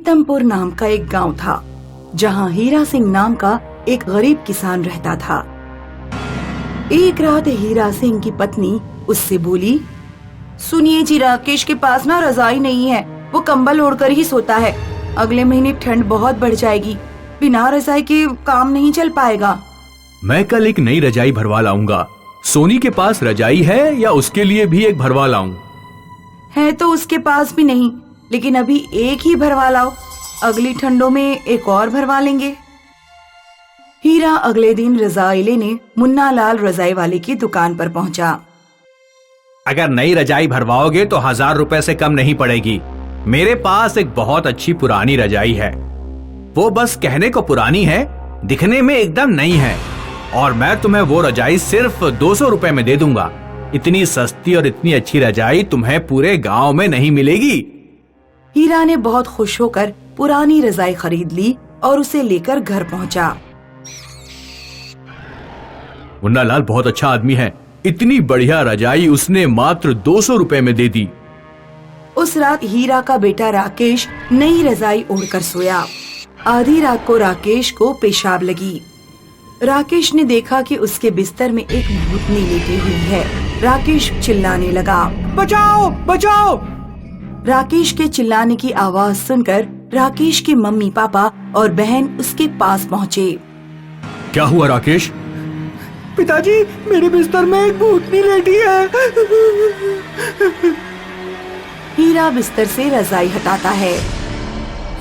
प्रीतमपुर नाम का एक गांव था, जहां हीरा सिंह नाम का एक गरीब किसान रहता था। एक रात हीरा सिंह की पत्नी उससे बोली, सुनिए जी, राकेश के पास ना रजाई नहीं है, वो कंबल ओढ़कर ही सोता है। अगले महीने ठंड बहुत बढ़ जाएगी, बिना रजाई के काम नहीं चल पाएगा। मैं कल एक नई रजाई भरवा लाऊंगा। सोनी के पास रजाई है या उसके लिए भी एक भरवा लाऊं? है तो उसके पास भी नहीं, लेकिन अभी एक ही भरवा लाओ, अगली ठंडों में एक और भरवा लेंगे। हीरा अगले दिन रजाई लेने मुन्ना लाल रजाई वाले की दुकान पर पहुंचा। अगर नई रजाई भरवाओगे तो 1000 रुपए से कम नहीं पड़ेगी। मेरे पास एक बहुत अच्छी पुरानी रजाई है, वो बस कहने को पुरानी है, दिखने में एकदम नई है, और मैं तुम्हें वो रजाई सिर्फ 200 रुपए में दे दूंगा। इतनी सस्ती और इतनी अच्छी रजाई तुम्हें पूरे गांव में नहीं मिलेगी। हीरा ने बहुत खुश होकर पुरानी रजाई खरीद ली और उसे लेकर घर पहुंचा। मुन्ना लाल बहुत अच्छा आदमी है, इतनी बढ़िया रजाई उसने मात्र 200 रुपए में दे दी। उस रात हीरा का बेटा राकेश नई रजाई ओढ़कर सोया। आधी रात को राकेश को पेशाब लगी। राकेश ने देखा कि उसके बिस्तर में एक भूतनी लेटी हुई है। राकेश चिल्लाने लगा, बचाओ बचाओ। राकेश के चिल्लाने की आवाज सुनकर राकेश के मम्मी पापा और बहन उसके पास पहुँचे। क्या हुआ राकेश? पिताजी, मेरे बिस्तर में एक भूतनी लेटी है। हीरा बिस्तर से रजाई हटाता है।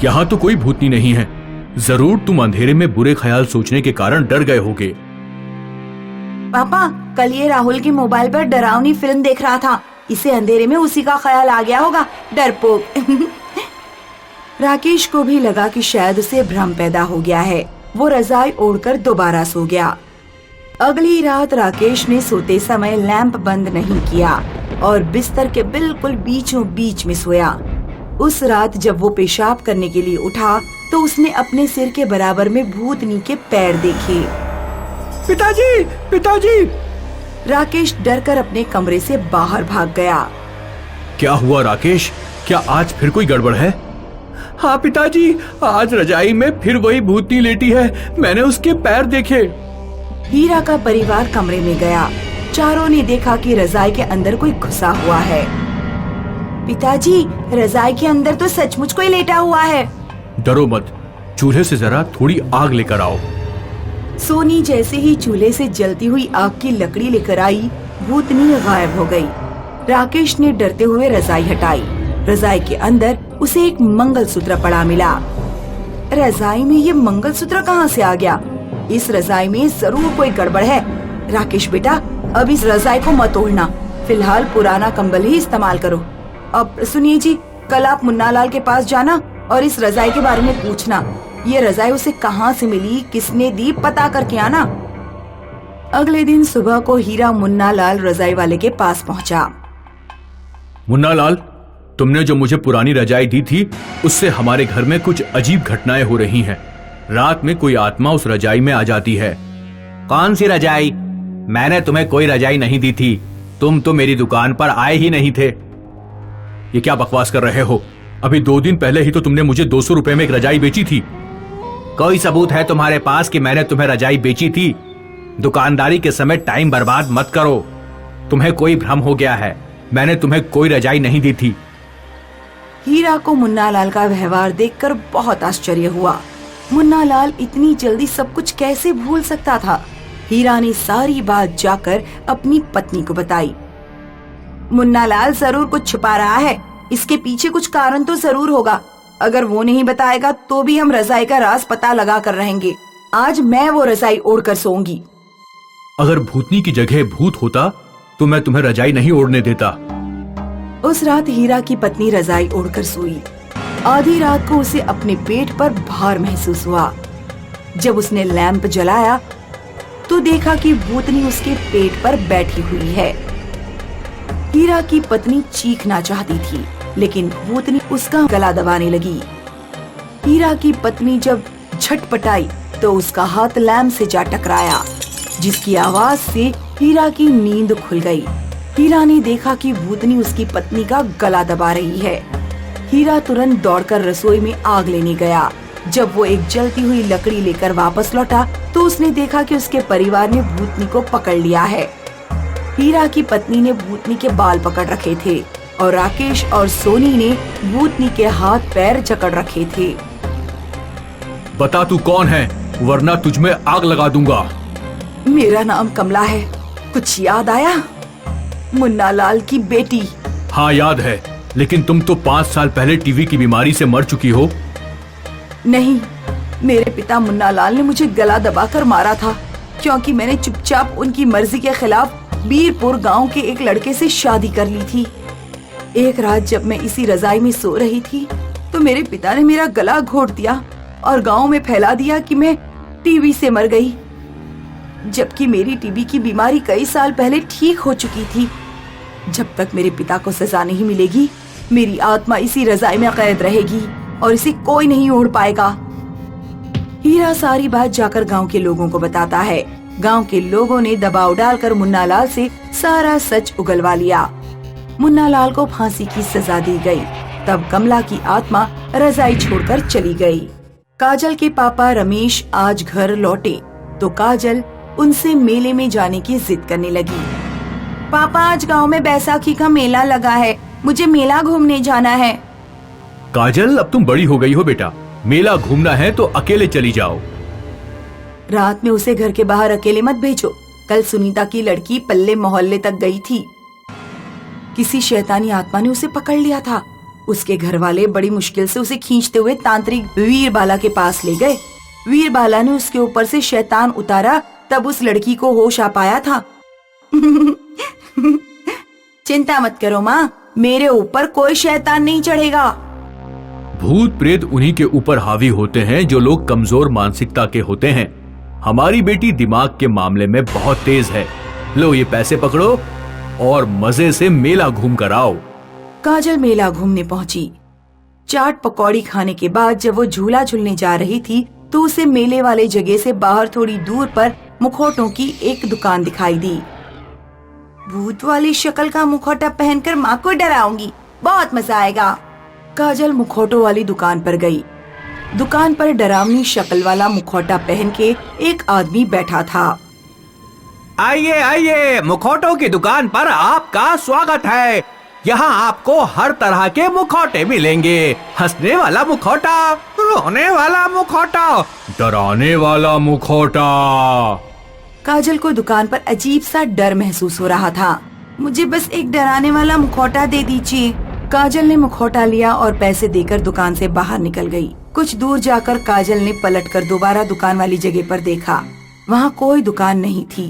यहाँ तो कोई भूतनी नहीं है, जरूर तुम अंधेरे में बुरे ख्याल सोचने के कारण डर गए होगे। पापा, कल ये राहुल के मोबाइल पर डरावनी फिल्म देख रहा था, इसे अंधेरे में उसी का ख्याल आ गया होगा, डरपोक। राकेश को भी लगा कि शायद उसे भ्रम पैदा हो गया है। वो रजाई ओढ़कर दोबारा सो गया। अगली रात राकेश ने सोते समय लैंप बंद नहीं किया और बिस्तर के बिल्कुल बीचों बीच में सोया। उस रात जब वो पेशाब करने के लिए उठा तो उसने अपने सिर के बराबर में भूतनी के पैर देखे। पिताजी, पिताजी! राकेश डरकर अपने कमरे से बाहर भाग गया। क्या हुआ राकेश? क्या आज फिर कोई गड़बड़ है? हाँ पिताजी, आज रजाई में फिर वही भूतनी लेटी है, मैंने उसके पैर देखे। हीरा का परिवार कमरे में गया। चारों ने देखा कि रजाई के अंदर कोई घुसा हुआ है। पिताजी, रजाई के अंदर तो सचमुच कोई लेटा हुआ है। डरो मत, चूल्हे से जरा थोड़ी आग लेकर आओ। सोनी जैसे ही चूल्हे से जलती हुई आग की लकड़ी लेकर आई, भूतनी गायब हो गई। राकेश ने डरते हुए रजाई हटाई। रजाई के अंदर उसे एक मंगलसूत्र पड़ा मिला। रजाई में ये मंगलसूत्र कहाँ से आ गया? इस रजाई में जरूर कोई गड़बड़ है। राकेश बेटा, अब इस रजाई को मत ओढ़ना, फिलहाल पुराना कंबल ही इस्तेमाल करो। अब सुनिए जी, कल आप मुन्ना लाल के पास जाना और इस रजाई के बारे में पूछना। ये रजाई उसे कहाँ से मिली, किसने दी, पता करके आना। अगले दिन सुबह को हीरा मुन्ना लाल रजाई वाले के पास पहुँचा। मुन्ना लाल, तुमने जो मुझे पुरानी रजाई दी थी, उससे हमारे घर में कुछ अजीब घटनाएं हो रही हैं। रात में कोई आत्मा उस रजाई में आ जाती है। कौन सी रजाई? मैंने तुम्हें कोई रजाई नहीं दी थी, तुम तो मेरी दुकान पर आए ही नहीं थे। ये क्या बकवास कर रहे हो? अभी 2 दिन पहले ही तो तुमने मुझे 200 रुपए में एक रजाई बेची थी। कोई सबूत है तुम्हारे पास कि मैंने तुम्हें रजाई बेची थी? दुकानदारी के समय टाइम बर्बाद मत करो। तुम्हें कोई भ्रम हो गया है, मैंने तुम्हें कोई रजाई नहीं दी थी। हीरा को मुन्ना लाल का व्यवहार देखकर बहुत आश्चर्य हुआ। मुन्ना लाल इतनी जल्दी सब कुछ कैसे भूल सकता था? हीरा ने सारी बात जाकर अपनी पत्नी को बताई। मुन्ना लाल जरूर कुछ छुपा रहा है, इसके पीछे कुछ कारण तो जरूर होगा। अगर वो नहीं बताएगा तो भी हम रजाई का राज पता लगा कर रहेंगे। आज मैं वो रजाई ओढ़कर सोऊंगी। अगर भूतनी की जगह भूत होता तो मैं तुम्हें रजाई नहीं ओढ़ने देता। उस रात हीरा की पत्नी रजाई ओढ़कर सोई। आधी रात को उसे अपने पेट पर भार महसूस हुआ। जब उसने लैंप जलाया तो देखा कि भूतनी उसके पेट पर बैठी हुई है। हीरा की पत्नी चीखना चाहती थी, लेकिन भूतनी उसका गला दबाने लगी। हीरा की पत्नी जब झटपटाई तो उसका हाथ लैंप से जा टकराया, जिसकी आवाज से हीरा की नींद खुल गई। हीरा ने देखा कि भूतनी उसकी पत्नी का गला दबा रही है। हीरा तुरंत दौड़कर रसोई में आग लेने गया। जब वो एक जलती हुई लकड़ी लेकर वापस लौटा तो उसने देखा कि उसके परिवार ने भूतनी को पकड़ लिया है। हीरा की पत्नी ने भूतनी के बाल पकड़ रखे थे और राकेश और सोनी ने भूतनी के हाथ पैर जकड़ रखे थे। बता तू कौन है, वरना तुझमें आग लगा दूंगा। मेरा नाम कमला है। कुछ याद आया? मुन्ना लाल की बेटी। हाँ याद है, लेकिन तुम तो 5 साल पहले टीवी की बीमारी से मर चुकी हो। नहीं, मेरे पिता मुन्ना लाल ने मुझे गला दबाकर मारा था क्योंकि मैंने चुपचाप उनकी मर्जी के खिलाफ बीरपुर गांव के एक लड़के से शादी कर ली थी। एक रात जब मैं इसी रजाई में सो रही थी तो मेरे पिता ने मेरा गला घोट दिया और गांव में फैला दिया कि मैं टीबी से मर गई, जबकि मेरी टीबी की बीमारी कई साल पहले ठीक हो चुकी थी। जब तक मेरे पिता को सजा नहीं मिलेगी, मेरी आत्मा इसी रजाई में कैद रहेगी और इसे कोई नहीं ओढ़ पाएगा। हीरा सारी बात जाकर गांव के लोगों को बताता है। गांव के लोगों ने दबाव डालकर मुन्ना लाल से सारा सच उगलवा लिया। मुन्ना लाल को फांसी की सजा दी गई। तब कमला की आत्मा रजाई छोड़कर चली गई। काजल के पापा रमेश आज घर लौटे तो काजल उनसे मेले में जाने की जिद करने लगी। पापा, आज गांव में बैसाखी का मेला लगा है, मुझे मेला घूमने जाना है। काजल, अब तुम बड़ी हो गई हो बेटा, मेला घूमना है तो अकेले चली जाओ। रात में उसे घर के बाहर अकेले मत भेजो। कल सुनीता की लड़की पल्ले मोहल्ले तक गई थी। किसी शैतानी आत्मा ने उसे पकड़ लिया था। उसके घर वाले बड़ी मुश्किल से उसे खींचते हुए तांत्रिक वीरबाला के पास ले गए। वीरबाला ने उसके ऊपर से शैतान उतारा, तब उस लड़की को होश आ पाया था। चिंता मत करो माँ, मेरे ऊपर कोई शैतान नहीं चढ़ेगा। भूत प्रेत उन्हीं के ऊपर हावी होते हैं जो लोग कमजोर मानसिकता के होते हैं। हमारी बेटी दिमाग के मामले में बहुत तेज है। लो ये पैसे पकड़ो और मजे से मेला घूम कर आओ। काजल मेला घूमने पहुंची। चाट पकौड़ी खाने के बाद जब वो झूला झूलने जा रही थी तो उसे मेले वाले जगह से बाहर थोड़ी दूर पर मुखौटों की एक दुकान दिखाई दी। भूत वाली शक्ल का मुखौटा पहनकर माँ को डराऊंगी, बहुत मजा आएगा। काजल मुखौटों वाली दुकान पर गई। दुकान पर डरावनी शक्ल वाला मुखौटा पहन के एक आदमी बैठा था। आइए आइए, मुखौटों की दुकान पर आपका स्वागत है। यहाँ आपको हर तरह के मुखौटे मिलेंगे। हंसने वाला मुखौटा, रोने वाला मुखौटा, डराने वाला मुखौटा। काजल को दुकान पर अजीब सा डर महसूस हो रहा था। मुझे बस एक डराने वाला मुखौटा दे दीजिए। काजल ने मुखौटा लिया और पैसे देकर दुकान से बाहर निकल गई। कुछ दूर जाकर काजल ने पलटकर दोबारा दुकान वाली जगह पर देखा। वहाँ कोई दुकान नहीं थी।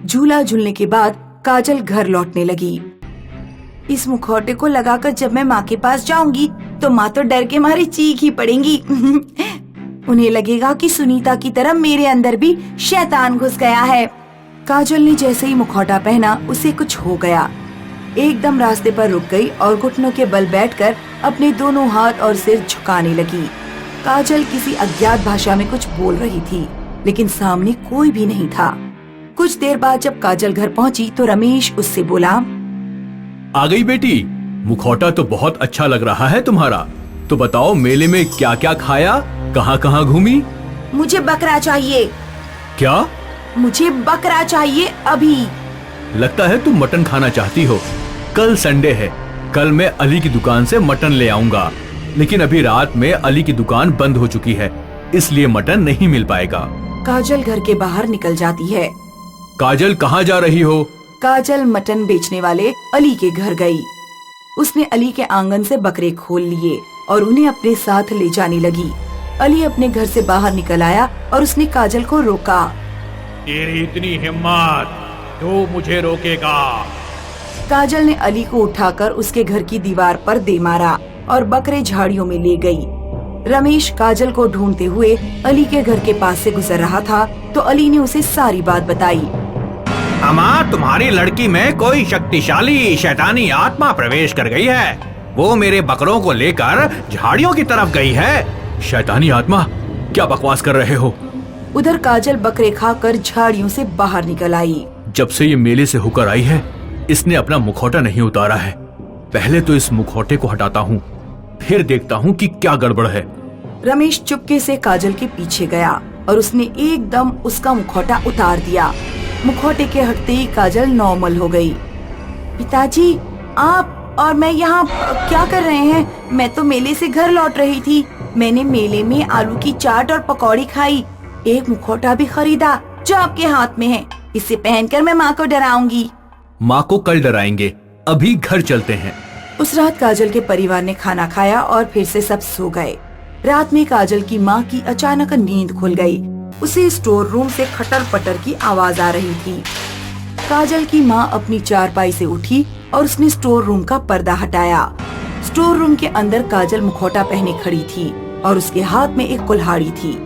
झूला झूलने के बाद काजल घर लौटने लगी। इस मुखौटे को लगाकर जब मैं माँ के पास जाऊंगी तो माँ तो डर के मारे चीख ही पड़ेंगी। उन्हें लगेगा कि सुनीता की तरह मेरे अंदर भी शैतान घुस गया है। काजल ने जैसे ही मुखौटा पहना उसे कुछ हो गया। एकदम रास्ते पर रुक गई और घुटनों के बल बैठकर अपने दोनों हाथ और सिर झुकाने लगी। काजल किसी अज्ञात भाषा में कुछ बोल रही थी, लेकिन सामने कोई भी नहीं था। कुछ देर बाद जब काजल घर पहुंची तो रमेश उससे बोला, आ गई बेटी, मुखौटा तो बहुत अच्छा लग रहा है तुम्हारा। तो बताओ मेले में क्या क्या खाया, कहाँ कहाँ घूमी? मुझे बकरा चाहिए। क्या? मुझे बकरा चाहिए अभी। लगता है तुम मटन खाना चाहती हो। कल संडे है, कल मैं अली की दुकान से मटन ले आऊंगा, लेकिन अभी रात में अली की दुकान बंद हो चुकी है, इसलिए मटन नहीं मिल पाएगा। काजल घर के बाहर निकल जाती है। काजल कहाँ जा रही हो? काजल मटन बेचने वाले अली के घर गई। उसने अली के आंगन से बकरे खोल लिए और उन्हें अपने साथ ले जाने लगी। अली अपने घर से बाहर निकल आया और उसने काजल को रोका। तेरी इतनी हिम्मत, तो मुझे रोकेगा? काजल ने अली को उठाकर उसके घर की दीवार पर दे मारा और बकरे झाड़ियों में ले गई। रमेश काजल को ढूंढते हुए अली के घर के पास से गुजर रहा था तो अली ने उसे सारी बात बताई। अम्मा, तुम्हारी लड़की में कोई शक्तिशाली शैतानी आत्मा प्रवेश कर गई है। वो मेरे बकरों को लेकर झाड़ियों की तरफ गई है। शैतानी आत्मा? क्या बकवास कर रहे हो? उधर काजल बकरे खाकर झाड़ियों से बाहर निकल आई। जब से ये मेले से होकर आई है, इसने अपना मुखौटा नहीं उतारा है। पहले तो इस मुखौटे को हटाता हूँ, फिर देखता हूँ कि क्या गड़बड़ है। रमेश चुपके से काजल के पीछे गया और उसने एकदम उसका मुखौटा उतार दिया। मुखौटे के हटते ही काजल नॉर्मल हो गई। पिताजी, आप और मैं यहाँ क्या कर रहे हैं? मैं तो मेले से घर लौट रही थी। मैंने मेले में आलू की चाट और पकौड़ी खाई। एक मुखौटा भी खरीदा जो आपके हाथ में है। इसे पहनकर मैं माँ को डराऊंगी। माँ को कल डराएंगे, अभी घर चलते हैं। उस रात काजल के परिवार ने खाना खाया और फिर से सब सो गए। रात में काजल की माँ की अचानक नींद खुल गई। उसे स्टोर रूम से खटर पटर की आवाज आ रही थी। काजल की माँ अपनी चारपाई से उठी और उसने स्टोर रूम का पर्दा हटाया। स्टोर रूम के अंदर काजल मुखौटा पहने खड़ी थी और उसके हाथ में एक कुल्हाड़ी थी।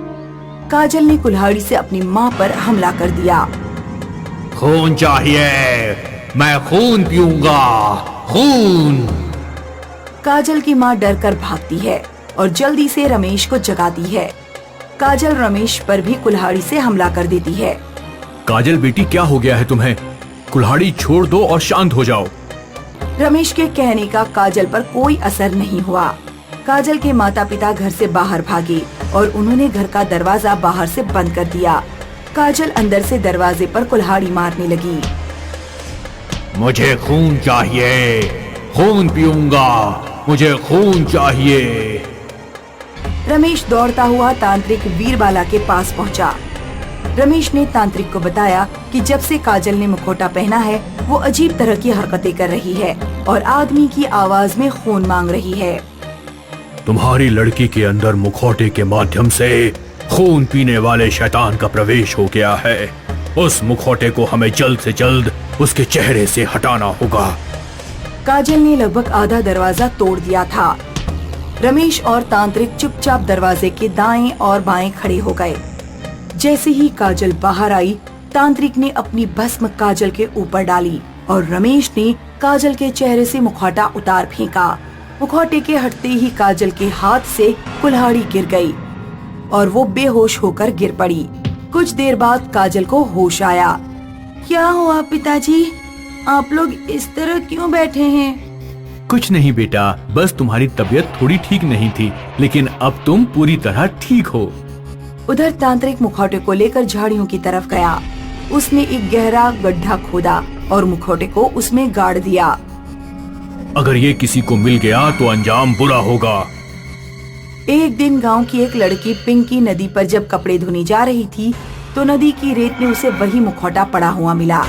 काजल ने कुल्हाड़ी से अपनी माँ पर हमला कर दिया। खून चाहिए, मैं खून पीऊंगा, खून। काजल की माँ डर कर भागती है और जल्दी से रमेश को जगाती है। काजल रमेश पर भी कुल्हाड़ी से हमला कर देती है। काजल बेटी, क्या हो गया है तुम्हें? कुल्हाड़ी छोड़ दो और शांत हो जाओ। रमेश के कहने का काजल पर कोई असर नहीं हुआ। काजल के माता पिता घर से बाहर भागे और उन्होंने घर का दरवाजा बाहर से बंद कर दिया। काजल अंदर से दरवाजे पर कुल्हाड़ी मारने लगी। मुझे खून चाहिए, खून पीऊंगा, मुझे खून चाहिए। रमेश दौड़ता हुआ तांत्रिक वीरबाला के पास पहुंचा। रमेश ने तांत्रिक को बताया कि जब से काजल ने मुखौटा पहना है वो अजीब तरह की हरकतें कर रही है और आदमी की आवाज में खून मांग रही है। तुम्हारी लड़की के अंदर मुखौटे के माध्यम से खून पीने वाले शैतान का प्रवेश हो गया है। उस मुखौटे को हमें जल्द से जल्द उसके चेहरे से हटाना होगा। काजल ने लगभग आधा दरवाजा तोड़ दिया था। रमेश और तांत्रिक चुपचाप दरवाजे के दाएं और बाएं खड़े हो गए। जैसे ही काजल बाहर आई, तांत्रिक ने अपनी भस्म काजल के ऊपर डाली और रमेश ने काजल के चेहरे से मुखौटा उतार फेंका। मुखौटे के हटते ही काजल के हाथ से कुल्हाड़ी गिर गई और वो बेहोश होकर गिर पड़ी। कुछ देर बाद काजल को होश आया। क्या हुआ पिताजी? आप लोग इस तरह क्यों बैठे हैं? कुछ नहीं बेटा, बस तुम्हारी तबीयत थोड़ी ठीक नहीं थी, लेकिन अब तुम पूरी तरह ठीक हो। उधर तांत्रिक मुखौटे को लेकर झाड़ियों की तरफ गया। उसने एक गहरा गड्ढा खोदा और मुखौटे को उसमें गाड़ दिया। अगर ये किसी को मिल गया तो अंजाम बुरा होगा। एक दिन गांव की एक लड़की पिंकी नदी पर जब कपड़े धोने जा रही थी तो नदी की रेत में उसे वही मुखौटा पड़ा हुआ मिला।